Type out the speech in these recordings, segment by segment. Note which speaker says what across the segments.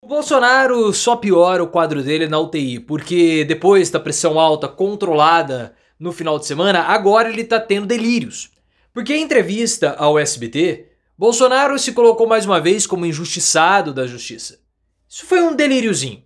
Speaker 1: O Bolsonaro só piora o quadro dele na UTI, porque depois da pressão alta controlada no final de semana, agora ele tá tendo delírios. Porque em entrevista ao SBT, Bolsonaro se colocou mais uma vez como injustiçado da justiça. Isso foi um delíriozinho.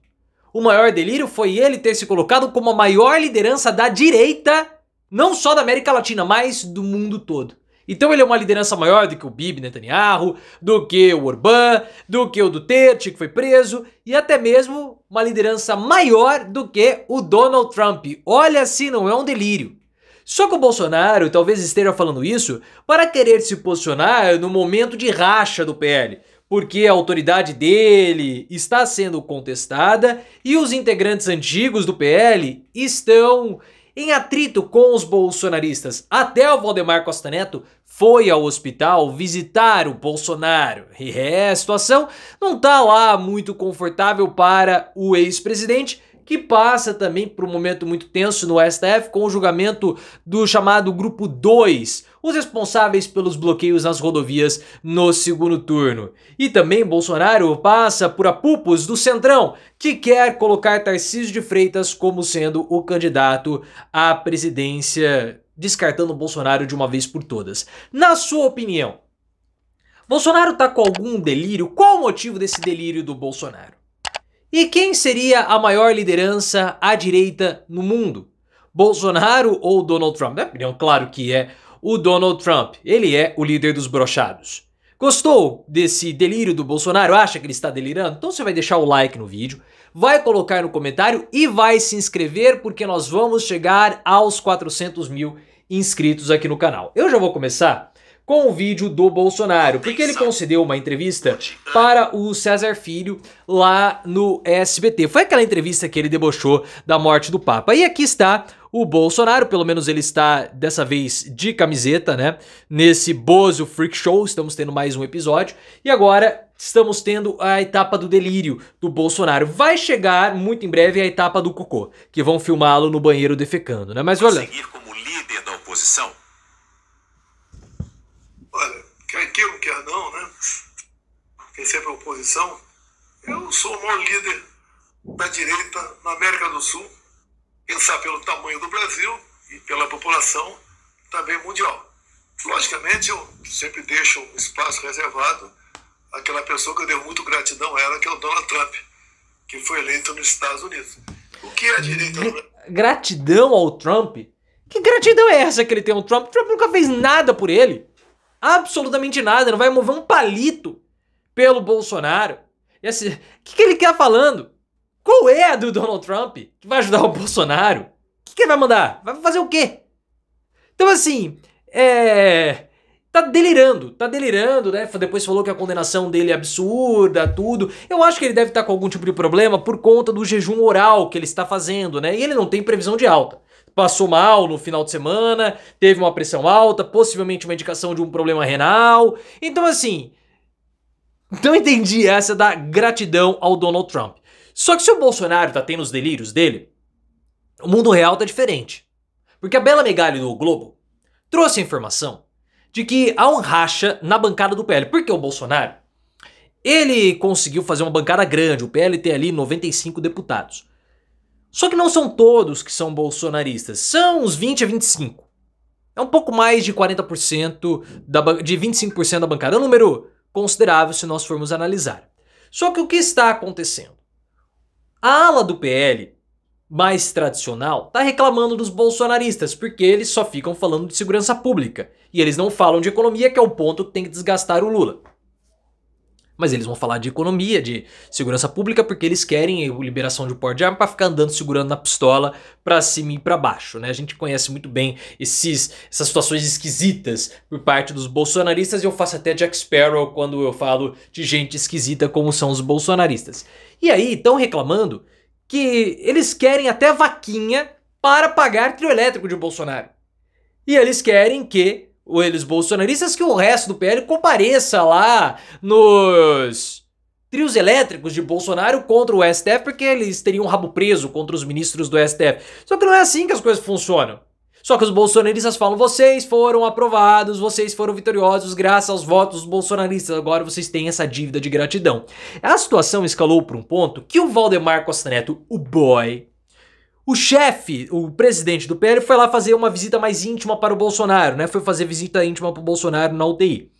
Speaker 1: O maior delírio foi ele ter se colocado como a maior liderança da direita, não só da América Latina, mas do mundo todo. Então ele é uma liderança maior do que o Bibi Netanyahu, do que o Orbán, do que o Duterte, que foi preso, e até mesmo uma liderança maior do que o Donald Trump. Olha se não é um delírio. Só que o Bolsonaro talvez esteja falando isso para querer se posicionar no momento de racha do PL, porque a autoridade dele está sendo contestada e os integrantes antigos do PL estão em atrito com os bolsonaristas. Até o Valdemar Costa Neto foi ao hospital visitar o Bolsonaro. E a situação não tá lá muito confortável para o ex-presidente, que passa também por um momento muito tenso no STF com o julgamento do chamado Grupo 2, os responsáveis pelos bloqueios nas rodovias no segundo turno. E também Bolsonaro passa por apupos do Centrão, que quer colocar Tarcísio de Freitas como sendo o candidato à presidência, descartando o Bolsonaro de uma vez por todas. Na sua opinião, Bolsonaro tá com algum delírio? Qual o motivo desse delírio do Bolsonaro? E quem seria a maior liderança à direita no mundo? Bolsonaro ou Donald Trump? Na minha opinião, claro que é o Donald Trump. Ele é o líder dos broxados. Gostou desse delírio do Bolsonaro? Acha que ele está delirando? Então você vai deixar o like no vídeo, vai colocar no comentário e vai se inscrever, porque nós vamos chegar aos 400 mil inscritos aqui no canal. Eu já vou começar com o vídeo do Bolsonaro, porque ele concedeu uma entrevista para o César Filho lá no SBT. Foi aquela entrevista que ele debochou da morte do Papa. E aqui está o Bolsonaro, pelo menos ele está dessa vez de camiseta, né? Nesse Bozo Freak Show, estamos tendo mais um episódio. E agora estamos tendo a etapa do delírio do Bolsonaro. Vai chegar muito em breve a etapa do cocô, que vão filmá-lo no banheiro defecando, né? Mas olha...
Speaker 2: Seguir como líder da oposição?
Speaker 3: Olha, quer queira ou quer não, né? Quem sempre é oposição, eu sou o maior líder da direita na América do Sul, pensar pelo tamanho do Brasil e pela população também mundial. Logicamente, eu sempre deixo um espaço reservado àquela pessoa que eu devo muito gratidão a ela, que é o Donald Trump, que foi eleito nos Estados Unidos. O que é a direita?
Speaker 1: Gratidão ao Trump? Que gratidão é essa que ele tem ao Trump? O Trump nunca fez nada por ele. Absolutamente nada, não vai mover um palito pelo Bolsonaro. E assim, o que ele quer falando? Qual é a do Donald Trump que vai ajudar o Bolsonaro? O que ele vai mandar? Vai fazer o quê? Então assim, tá delirando, né? Depois falou que a condenação dele é absurda, tudo. Eu acho que ele deve estar com algum tipo de problema por conta do jejum oral que ele está fazendo, né? E ele não tem previsão de alta. Passou mal no final de semana, teve uma pressão alta, possivelmente uma indicação de um problema renal. Então assim, não entendi essa da gratidão ao Donald Trump. Só que se o Bolsonaro tá tendo os delírios dele, o mundo real tá diferente. Porque a Bela Megali do Globo trouxe a informação de que há um racha na bancada do PL. Porque o Bolsonaro, ele conseguiu fazer uma bancada grande, o PL tem ali 95 deputados. Só que não são todos que são bolsonaristas, são uns 20 a 25. É um pouco mais de 40%, de 25% da bancada. É um número considerável se nós formos analisar. Só que o que está acontecendo? A ala do PL, mais tradicional, está reclamando dos bolsonaristas, porque eles só ficam falando de segurança pública. E eles não falam de economia, que é o ponto que tem que desgastar o Lula. Mas eles vão falar de economia, de segurança pública, porque eles querem a liberação de porte de arma para ficar andando segurando na pistola para cima e para baixo, né? A gente conhece muito bem essas situações esquisitas por parte dos bolsonaristas, e eu faço até Jack Sparrow quando eu falo de gente esquisita como são os bolsonaristas. E aí estão reclamando que eles querem até vaquinha para pagar trio elétrico de Bolsonaro. E eles querem que eles bolsonaristas, que o resto do PL compareça lá nos trios elétricos de Bolsonaro contra o STF, porque eles teriam um rabo preso contra os ministros do STF. Só que não é assim que as coisas funcionam. Só que os bolsonaristas falam, vocês foram aprovados, vocês foram vitoriosos graças aos votos dos bolsonaristas, agora vocês têm essa dívida de gratidão. A situação escalou para um ponto que o Valdemar Costa Neto, o boy, o chefe, o presidente do PL, foi lá fazer uma visita mais íntima para o Bolsonaro, né? Foi fazer visita íntima para o Bolsonaro na UTI.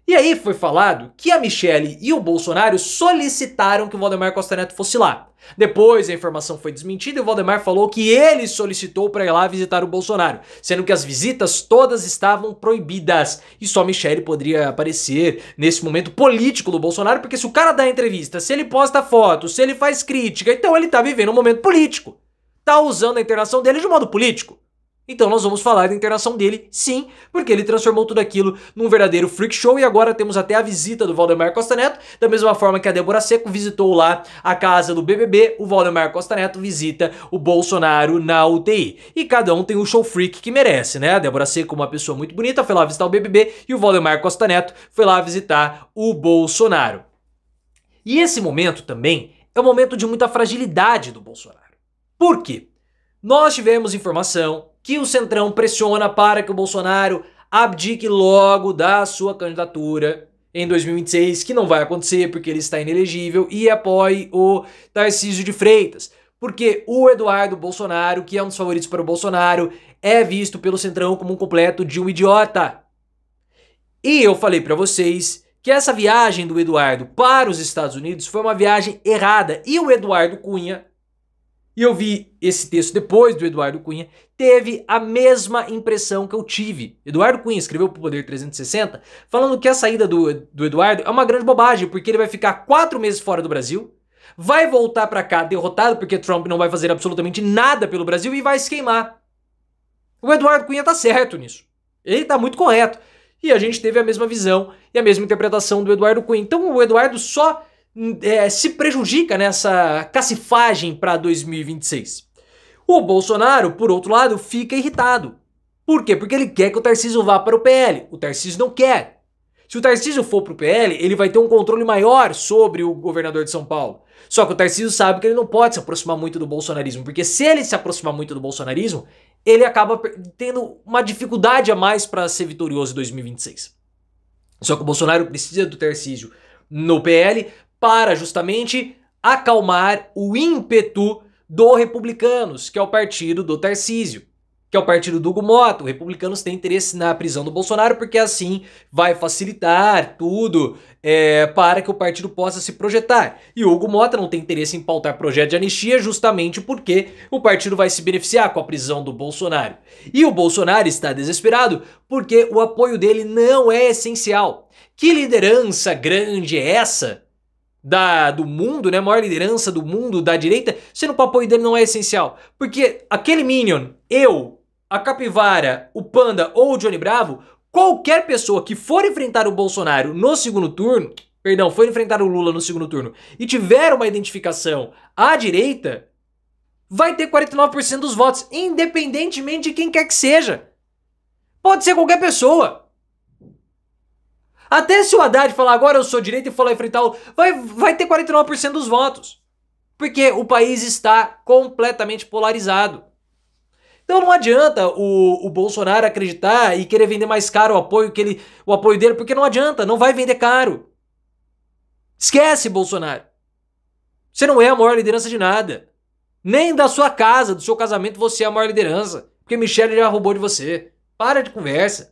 Speaker 1: E aí foi falado que a Michelle e o Bolsonaro solicitaram que o Valdemar Costa Neto fosse lá. Depois a informação foi desmentida e o Valdemar falou que ele solicitou para ir lá visitar o Bolsonaro, sendo que as visitas todas estavam proibidas e só Michelle poderia aparecer nesse momento político do Bolsonaro, porque se o cara dá entrevista, se ele posta foto, se ele faz crítica, então ele tá vivendo um momento político. Tá usando a internação dele de modo político. Então nós vamos falar da internação dele, sim, porque ele transformou tudo aquilo num verdadeiro freak show e agora temos até a visita do Valdemar Costa Neto, da mesma forma que a Débora Seco visitou lá a casa do BBB, o Valdemar Costa Neto visita o Bolsonaro na UTI. E cada um tem o show freak que merece, né? A Débora Seco, uma pessoa muito bonita, foi lá visitar o BBB e o Valdemar Costa Neto foi lá visitar o Bolsonaro. E esse momento também é um momento de muita fragilidade do Bolsonaro. Por quê? Nós tivemos informação que o Centrão pressiona para que o Bolsonaro abdique logo da sua candidatura em 2026, que não vai acontecer porque ele está inelegível, e apoie o Tarcísio de Freitas. Porque o Eduardo Bolsonaro, que é um dos favoritos para o Bolsonaro, é visto pelo Centrão como um completo de um idiota. E eu falei para vocês que essa viagem do Eduardo para os Estados Unidos foi uma viagem errada. E o Eduardo Cunha, e eu vi esse texto depois do Eduardo Cunha, teve a mesma impressão que eu tive. Eduardo Cunha escreveu para o Poder 360 falando que a saída do Eduardo é uma grande bobagem, porque ele vai ficar 4 meses fora do Brasil, vai voltar para cá derrotado porque Trump não vai fazer absolutamente nada pelo Brasil e vai se queimar. O Eduardo Cunha tá certo nisso. Ele tá muito correto. E a gente teve a mesma visão e a mesma interpretação do Eduardo Cunha. Então o Eduardo só se prejudica nessa cacifagem para 2026. O Bolsonaro, por outro lado, fica irritado. Por quê? Porque ele quer que o Tarcísio vá para o PL. O Tarcísio não quer. Se o Tarcísio for para o PL, ele vai ter um controle maior sobre o governador de São Paulo. Só que o Tarcísio sabe que ele não pode se aproximar muito do bolsonarismo, porque se ele se aproximar muito do bolsonarismo, ele acaba tendo uma dificuldade a mais para ser vitorioso em 2026. Só que o Bolsonaro precisa do Tarcísio no PL para justamente acalmar o ímpeto do Republicanos, que é o partido do Tarcísio, que é o partido do Hugo Mota. Os republicanos têm interesse na prisão do Bolsonaro porque assim vai facilitar tudo para que o partido possa se projetar. E o Hugo Mota não tem interesse em pautar projeto de anistia justamente porque o partido vai se beneficiar com a prisão do Bolsonaro. E o Bolsonaro está desesperado porque o apoio dele não é essencial. Que liderança grande é essa do mundo, né, a maior liderança do mundo da direita, sendo que o apoio dele não é essencial? Porque aquele Minion, eu, a Capivara, o Panda ou o Johnny Bravo, qualquer pessoa que for enfrentar o Bolsonaro no segundo turno, perdão, for enfrentar o Lula no segundo turno e tiver uma identificação à direita, vai ter 49% dos votos, independentemente de quem quer que seja. Pode ser qualquer pessoa. Até se o Haddad falar agora eu sou direita e for lá enfrentar o... vai ter 49% dos votos. Porque o país está completamente polarizado. Então não adianta o Bolsonaro acreditar e querer vender mais caro o apoio dele, porque não adianta, não vai vender caro. Esquece, Bolsonaro. Você não é a maior liderança de nada. Nem da sua casa, do seu casamento, você é a maior liderança. Porque Michelle já roubou de você. Para de conversa.